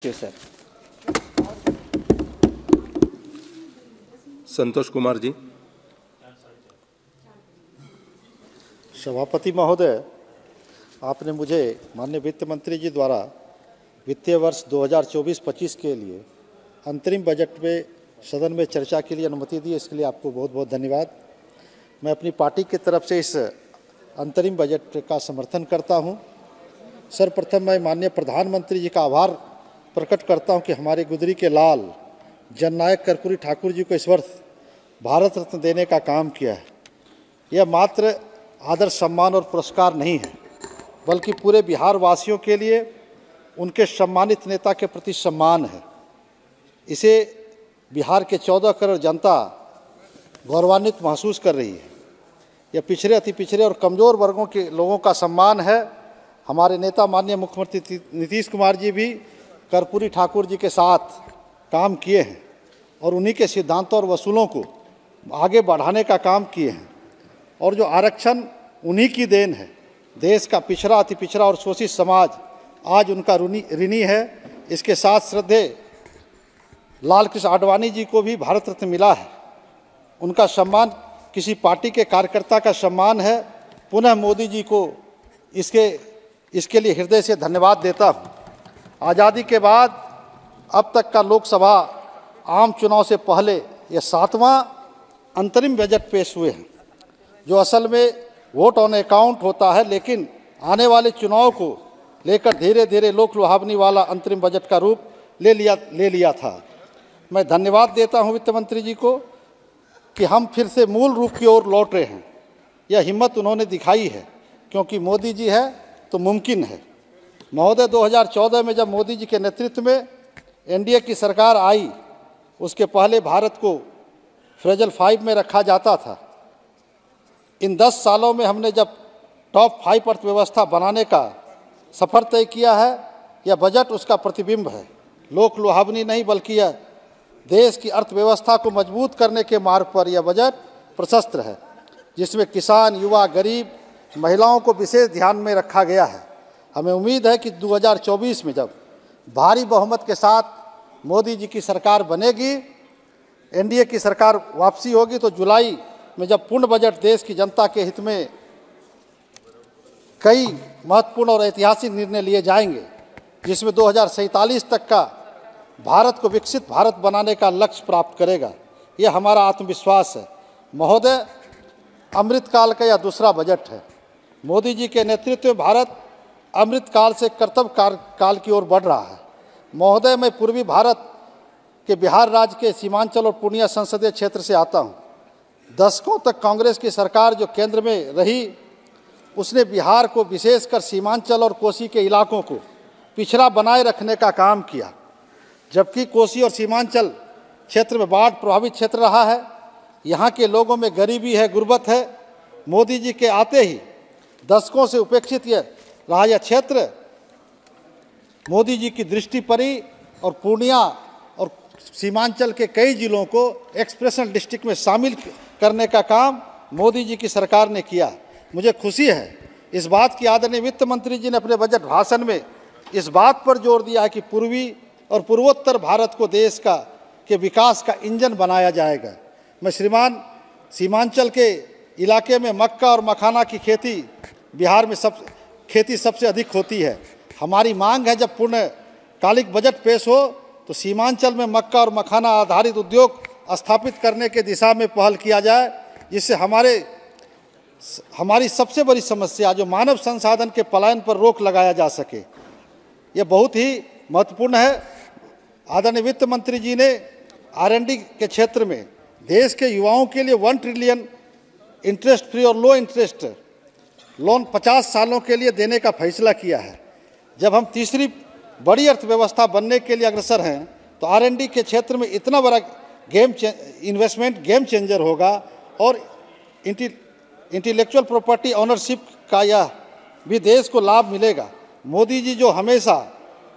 Sir Santosh Kumar ji. सभापति महोदय, आपने मुझे माननीय वित्त मंत्री जी द्वारा वित्तीय वर्ष 2024-25 के लिए अंतरिम बजट में सदन में चर्चा के लिए अनुमति दी, इसके लिए आपको बहुत बहुत धन्यवाद। मैं अपनी पार्टी की तरफ से इस अंतरिम बजट का समर्थन करता हूं। सर्वप्रथम मैं माननीय प्रधानमंत्री जी का आभार प्रकट करता हूं कि हमारे गुजरी के लाल जननायक कर्पूरी ठाकुर जी को इस वर्ष भारत रत्न देने का काम किया है। यह मात्र आदर सम्मान और पुरस्कार नहीं है, बल्कि पूरे बिहार वासियों के लिए उनके सम्मानित नेता के प्रति सम्मान है। इसे बिहार के 14 करोड़ जनता गौरवान्वित महसूस कर रही है। यह पिछड़े, अति पिछड़े और कमज़ोर वर्गों के लोगों का सम्मान है। हमारे नेता माननीय मुख्यमंत्री नीतीश कुमार जी भी कर्पूरी ठाकुर जी के साथ काम किए हैं और उन्हीं के सिद्धांतों और वसूलों को आगे बढ़ाने का काम किए हैं। और जो आरक्षण उन्हीं की देन है। देश का पिछड़ा, अति पिछड़ा और शोषित समाज आज उनका ऋणी है। इसके साथ श्रद्धेय लाल कृष्ण आडवाणी जी को भी भारत रत्न मिला है। उनका सम्मान किसी पार्टी के कार्यकर्ता का सम्मान है। पुनः मोदी जी को इसके लिए हृदय से धन्यवाद देता हूँ। आज़ादी के बाद अब तक का लोकसभा आम चुनाव से पहले यह 7वां अंतरिम बजट पेश हुए हैं, जो असल में वोट ऑन अकाउंट होता है, लेकिन आने वाले चुनाव को लेकर धीरे धीरे लोक लुभावनी वाला अंतरिम बजट का रूप ले लिया था। मैं धन्यवाद देता हूं वित्त मंत्री जी को कि हम फिर से मूल रूप की ओर लौट रहे हैं। यह हिम्मत उन्होंने दिखाई है, क्योंकि मोदी जी है तो मुमकिन है। महोदय, 2014 में जब मोदी जी के नेतृत्व में एनडीए की सरकार आई, उसके पहले भारत को फ्रेजल 5 में रखा जाता था। इन 10 सालों में हमने जब टॉप 5 अर्थव्यवस्था बनाने का सफ़र तय किया है, यह बजट उसका प्रतिबिंब है। लोक लुभावनी नहीं, बल्कि यह देश की अर्थव्यवस्था को मजबूत करने के मार्ग पर यह बजट प्रशस्त है, जिसमें किसान, युवा, गरीब, महिलाओं को विशेष ध्यान में रखा गया है। हमें उम्मीद है कि 2024 में जब भारी बहुमत के साथ मोदी जी की सरकार बनेगी, एनडीए की सरकार वापसी होगी, तो जुलाई में जब पूर्ण बजट देश की जनता के हित में कई महत्वपूर्ण और ऐतिहासिक निर्णय लिए जाएंगे, जिसमें 2047 तक का भारत को विकसित भारत बनाने का लक्ष्य प्राप्त करेगा। यह हमारा आत्मविश्वास है। महोदय, अमृतकाल का यह दूसरा बजट है। मोदी जी के नेतृत्व में भारत अमृतकाल से कर्तव्य काल की ओर बढ़ रहा है। महोदय, मैं पूर्वी भारत के बिहार राज्य के सीमांचल और पूर्णिया संसदीय क्षेत्र से आता हूँ। दशकों तक कांग्रेस की सरकार जो केंद्र में रही, उसने बिहार को, विशेषकर सीमांचल और कोसी के इलाकों को पिछड़ा बनाए रखने का काम किया, जबकि कोसी और सीमांचल क्षेत्र में बाढ़ प्रभावित क्षेत्र रहा है। यहाँ के लोगों में गरीबी है, गुर्बत है। मोदी जी के आते ही दशकों से उपेक्षित यह क्षेत्र मोदी जी की दृष्टि पड़ी और पूर्णिया और सीमांचल के कई जिलों को एक्सप्रेशन डिस्ट्रिक्ट में शामिल करने का काम मोदी जी की सरकार ने किया। मुझे खुशी है इस बात की, आदरणीय वित्त मंत्री जी ने अपने बजट भाषण में इस बात पर जोर दिया है कि पूर्वी और पूर्वोत्तर भारत को देश के विकास का इंजन बनाया जाएगा। मैं श्रीमान, सीमांचल के इलाके में मक्का और मखाना की खेती बिहार में खेती सबसे अधिक होती है। हमारी मांग है जब पूर्णकालिक बजट पेश हो तो सीमांचल में मक्का और मखाना आधारित उद्योग स्थापित करने के दिशा में पहल किया जाए, जिससे हमारी सबसे बड़ी समस्या जो मानव संसाधन के पलायन पर रोक लगाया जा सके। यह बहुत ही महत्वपूर्ण है। आदरणीय वित्त मंत्री जी ने R&D के क्षेत्र में देश के युवाओं के लिए 1 ट्रिलियन इंटरेस्ट फ्री और लो इंटरेस्ट लोन 50 सालों के लिए देने का फैसला किया है। जब हम तीसरी बड़ी अर्थव्यवस्था बनने के लिए अग्रसर हैं, तो R&D के क्षेत्र में इतना बड़ा इन्वेस्टमेंट गेम चेंजर होगा और इंटेलेक्चुअल प्रॉपर्टी ऑनरशिप का यह भी देश को लाभ मिलेगा। मोदी जी जो हमेशा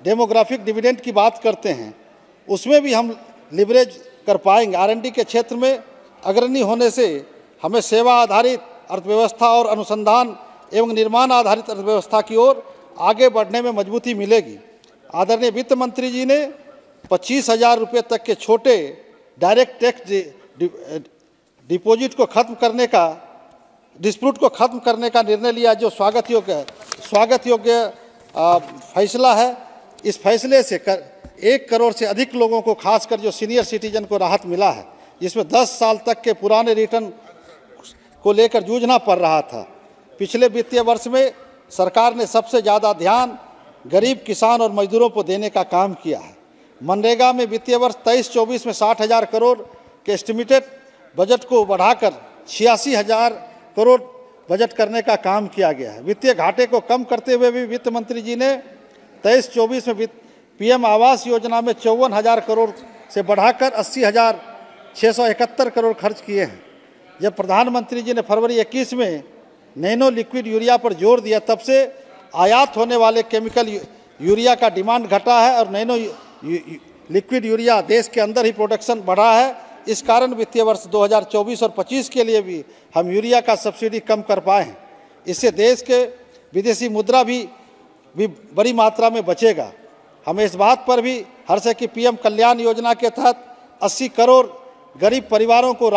डेमोग्राफिक डिविडेंड की बात करते हैं, उसमें भी हम लिवरेज कर पाएंगे। R&D के क्षेत्र में अग्रणी होने से हमें सेवा आधारित अर्थव्यवस्था और अनुसंधान एवं निर्माण आधारित अर्थव्यवस्था की ओर आगे बढ़ने में मजबूती मिलेगी। आदरणीय वित्त मंत्री जी ने 25,000 रुपये तक के छोटे डायरेक्ट टैक्स डिपॉजिट को खत्म करने का, डिस्प्यूट को खत्म करने का निर्णय लिया, जो स्वागत योग्य फैसला है। इस फैसले से 1 करोड़ से अधिक लोगों को, खासकर जो सीनियर सिटीजन को राहत मिला है, जिसमें 10 साल तक के पुराने रिटर्न को लेकर जूझना पड़ रहा था। पिछले वित्तीय वर्ष में सरकार ने सबसे ज़्यादा ध्यान गरीब किसान और मजदूरों को देने का काम किया है। मनरेगा में वित्तीय वर्ष 23-24 में 60,000 करोड़ के एस्टिमेटेड बजट को बढ़ाकर 86,000 करोड़ बजट करने का काम किया गया है। वित्तीय घाटे को कम करते हुए भी वित्त मंत्री जी ने 23-24 में पीएम आवास योजना में 54,000 करोड़ से बढ़ाकर 80,671 करोड़ खर्च किए हैं। जब प्रधानमंत्री जी ने फरवरी 21 में नैनो लिक्विड यूरिया पर जोर दिया, तब से आयात होने वाले केमिकल यूरिया का डिमांड घटा है और नैनो लिक्विड यूरिया देश के अंदर ही प्रोडक्शन बढ़ा है। इस कारण वित्तीय वर्ष 2024 और 25 के लिए भी हम यूरिया का सब्सिडी कम कर पाए हैं। इससे देश के विदेशी मुद्रा भी बड़ी मात्रा में बचेगा। हमें इस बात पर भी हर्ष है कि पीएम कल्याण योजना के तहत 80 करोड़ गरीब परिवारों को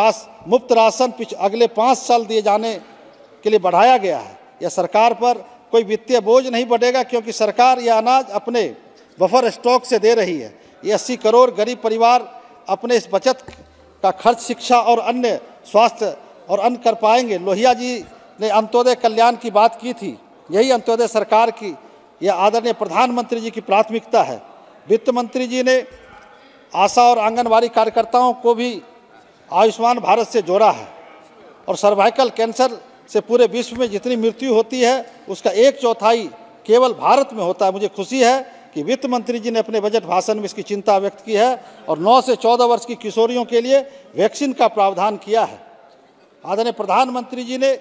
मुफ्त राशन अगले 5 साल दिए जाने के लिए बढ़ाया गया है। यह सरकार पर कोई वित्तीय बोझ नहीं बढ़ेगा, क्योंकि सरकार यह अनाज अपने बफर स्टॉक से दे रही है। ये 80 करोड़ गरीब परिवार अपने इस बचत का खर्च शिक्षा और अन्य स्वास्थ्य और अन्य कर पाएंगे। लोहिया जी ने अंत्योदय कल्याण की बात की थी। यही अंत्योदय सरकार की, यह आदरणीय प्रधानमंत्री जी की प्राथमिकता है। वित्त मंत्री जी ने आशा और आंगनबाड़ी कार्यकर्ताओं को भी आयुष्मान भारत से जोड़ा है और सर्वाइकल कैंसर से पूरे विश्व में जितनी मृत्यु होती है उसका 1/4 केवल भारत में होता है। मुझे खुशी है कि वित्त मंत्री जी ने अपने बजट भाषण में इसकी चिंता व्यक्त की है और 9 से 14 वर्ष की किशोरियों के लिए वैक्सीन का प्रावधान किया है। आदरणीय प्रधानमंत्री जी ने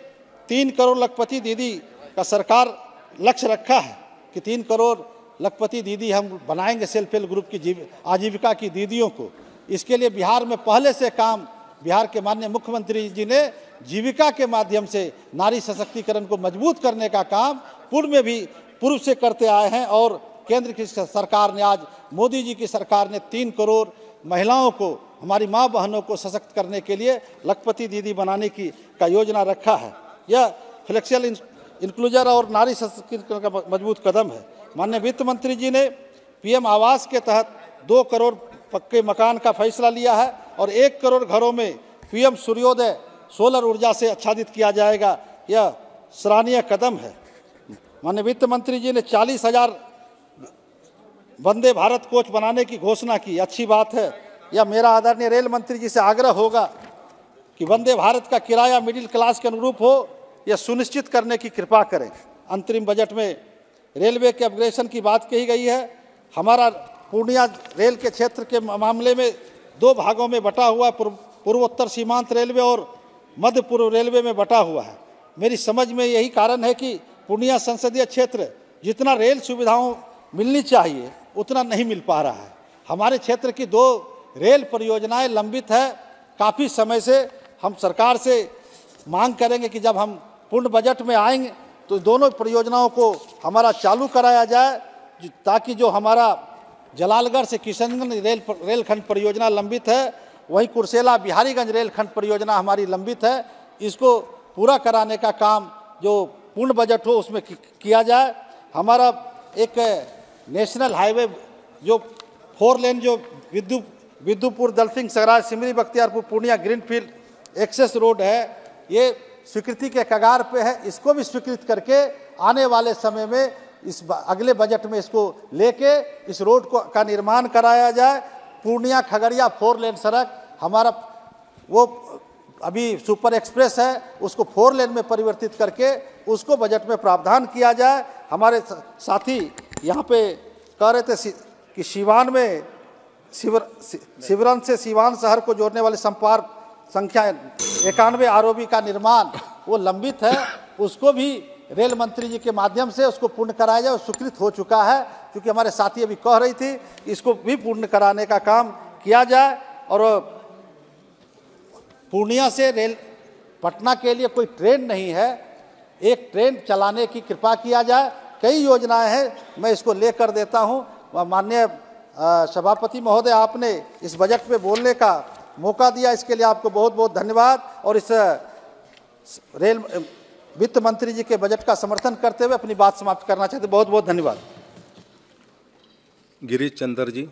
3 करोड़ लखपति दीदी का सरकार लक्ष्य रखा है कि 3 करोड़ लखपति दीदी हम बनाएंगे सेल्फ हेल्प ग्रुप की आजीविका की दीदियों को। इसके लिए बिहार में पहले से काम बिहार के माननीय मुख्यमंत्री जी ने जीविका के माध्यम से नारी सशक्तिकरण को मजबूत करने का काम पूर्व से करते आए हैं और केंद्र की सरकार ने, आज मोदी जी की सरकार ने 3 करोड़ महिलाओं को, हमारी माँ बहनों को सशक्त करने के लिए लखपति दीदी बनाने का योजना रखा है। यह फ्लेक्सिबल इंक्लूजन और नारी सशक्तिकरण का मजबूत कदम है। माननीय वित्त मंत्री जी ने पीएम आवास के तहत 2 करोड़ पक्के मकान का फैसला लिया है और 1 करोड़ घरों में पीएम सूर्योदय सोलर ऊर्जा से आच्छादित किया जाएगा। यह सराहनीय कदम है। माननीय वित्त मंत्री जी ने 40,000 वंदे भारत कोच बनाने की घोषणा की, अच्छी बात है। यह मेरा आदरणीय रेल मंत्री जी से आग्रह होगा कि वंदे भारत का किराया मिडिल क्लास के अनुरूप हो, यह सुनिश्चित करने की कृपा करें। अंतरिम बजट में रेलवे के अपग्रेडेशन की बात कही गई है। हमारा पूर्णिया रेल के क्षेत्र के मामले में 2 भागों में बटा हुआ, पूर्वोत्तर सीमांत रेलवे और मध्य पूर्व रेलवे में बटा हुआ है। मेरी समझ में यही कारण है कि पूर्णिया संसदीय क्षेत्र जितना रेल सुविधाओं मिलनी चाहिए उतना नहीं मिल पा रहा है। हमारे क्षेत्र की 2 रेल परियोजनाएं लंबित है। काफ़ी समय से हम सरकार से मांग करेंगे कि जब हम पूर्ण बजट में आएंगे तो दोनों परियोजनाओं को हमारा चालू कराया जाए, ताकि जो हमारा जलालगढ़ से किशनगंज रेलखंड परियोजना लंबित है, वहीं कुर्सेला बिहारीगंज रेलखंड परियोजना हमारी लंबित है, इसको पूरा कराने का काम जो पूर्ण बजट हो उसमें किया जाए। हमारा एक नेशनल हाईवे जो 4 लेन जो Bidupur Dalsingh Sarai Simri Bakhtiyarpur Purnia greenfield access road है, ये स्वीकृति के कगार पे है। इसको भी स्वीकृत करके आने वाले समय में अगले बजट में इसको लेके इस रोड का निर्माण कराया जाए। पूर्णिया खगड़िया 4 लेन सड़क हमारा वो अभी सुपर एक्सप्रेस है, उसको 4 लेन में परिवर्तित करके उसको बजट में प्रावधान किया जाए। हमारे साथी यहाँ पे कह रहे थे कि सिवान में सिवरन से सिवान शहर को जोड़ने वाले संपर्क संख्या 91 आरओबी का निर्माण वो लंबित है, उसको भी रेल मंत्री जी के माध्यम से उसको पूर्ण कराया जाए। स्वीकृत हो चुका है, क्योंकि हमारे साथी अभी कह रही थी इसको भी पूर्ण कराने का काम किया जाए। और पूर्णिया से रेल पटना के लिए कोई ट्रेन नहीं है, एक ट्रेन चलाने की कृपा किया जाए। कई योजनाएं हैं, मैं इसको लेकर देता हूं। माननीय सभापति महोदय, आपने इस बजट पे बोलने का मौका दिया, इसके लिए आपको बहुत बहुत धन्यवाद। और इस रेल वित्त मंत्री जी के बजट का समर्थन करते हुए अपनी बात समाप्त करना चाहते, बहुत बहुत धन्यवाद। गिरीश चंद्र जी।